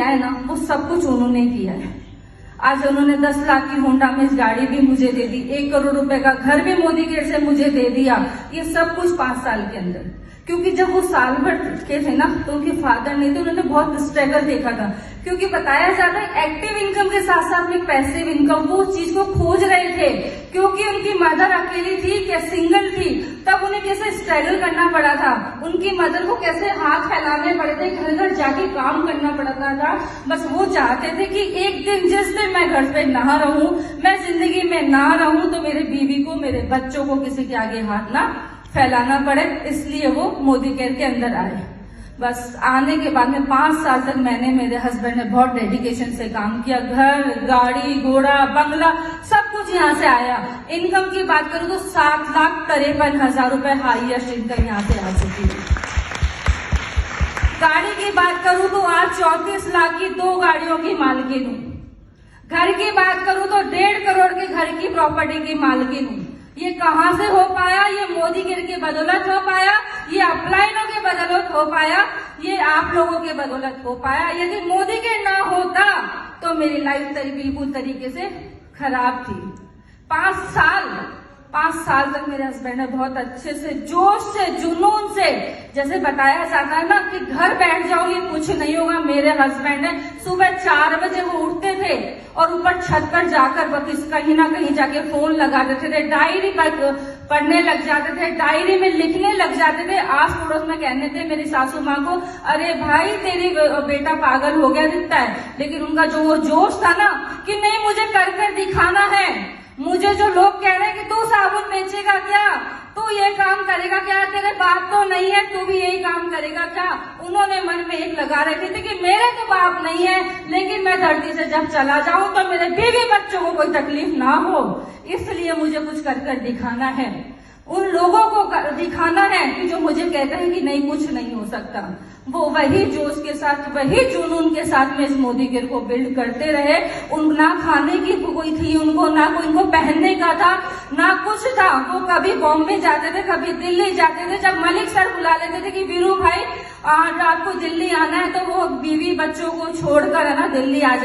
किया है ना वो सब कुछ उन्होंने किया है। आज उन्होंने 10 लाख की होंडा में गाड़ी भी मुझे दे दी, 1 करोड़ रुपए का घर भी मोदी केयर से मुझे दे दिया। ये सब कुछ 5 साल के अंदर, क्योंकि जब वो साल भर के थे ना तो उनके फादर नहीं थे, उन्होंने बहुत स्ट्रगल देखा था। क्योंकि बताया जाता है एक्टिव इनकम के साथ साथ में पैसिव इनकम, वो उस चीज को खोज रहे थे। क्योंकि उनकी मदर अकेली थी, क्या सिंगल थी, तब उन्हें कैसे स्ट्रगल करना पड़ा था, उनकी मदर को कैसे हाथ फैलाने पड़े थे, घर घर जाके काम करना पड़ता था। बस वो चाहते थे कि एक दिन जिस दिन मैं घर पे ना रहूं, मैं जिंदगी में ना रहूं, तो मेरे बीवी को, मेरे बच्चों को किसी के आगे हाथ ना फैलाना पड़े, इसलिए वो मोदी केयर के अंदर आए। बस आने के बाद में 5 साल तक मैंने, मेरे हस्बैंड ने बहुत डेडिकेशन से काम किया। घर, गाड़ी, घोड़ा, बंगला सब कुछ यहाँ से आया। इनकम की बात करूं तो 7,53,000 रुपए हाईएस्ट इनकम यहाँ से आ चुकी है। गाड़ी की बात करूं तो आज 34 लाख की 2 गाड़ियों की मालकिन हूं। घर की बात करूं तो 1.5 करोड़ के घर की प्रॉपर्टी की मालकिन हूं। ये कहां से हो पाया? ये मोदी केयर की बदौलत हो पाया, ये अपलाइनों के बदौलत हो पाया, ये आप लोगों के बदौलत हो पाया। यदि मोदी केयर ना होता तो मेरी लाइफ बिल्कुल तरीके से खराब थी। 5 साल तक मेरे हस्बैंड ने बहुत अच्छे से, जोश से, जुनून से, जैसे बताया जाता है ना कि घर बैठ जाओ ये कुछ नहीं होगा, मेरे हस्बैंड ने सुबह 4 बजे वो उठते थे और ऊपर छत पर जाकर बस कहीं ना कहीं जाके फोन लगा देते थे, डायरी पढ़ने लग जाते थे, डायरी में लिखने लग जाते थे। आस पड़ोस में कहने थे मेरी सासू माँ को, अरे भाई तेरी बेटा पागल हो गया दिखता है। लेकिन उनका जो वो जोश था ना कि नहीं मुझे कर कर दिखाना है, मुझे जो लोग कह रहे हैं कि तू साबुन बेचेगा क्या, तू ये काम करेगा क्या, तेरे बाप तो नहीं है, तू भी यही काम करेगा क्या, उन्होंने मन में एक लगा रखे थे कि मेरे तो बाप नहीं है, लेकिन मैं धरती से जब चला जाऊं तो मेरे बीवी बच्चों को कोई तकलीफ ना हो, इसलिए मुझे कुछ कर कर दिखाना है। उन लोगों को दिखाना है कि जो मुझे कहते हैं कि नहीं कुछ नहीं हो सकता, वो वही जोश के साथ, वही जुनून के साथ में इस मोदी केयर को बिल्ड करते रहे। उन ना खाने की कोई थी उनको, ना कोई इनको पहनने का था, ना कुछ था। वो कभी बॉम्बे जाते थे, कभी दिल्ली जाते थे। जब मलिक सर बुला लेते थे कि वीरू भाई आज आपको दिल्ली आना है, तो वो बीवी बच्चों को छोड़कर है ना दिल्ली आ जाते।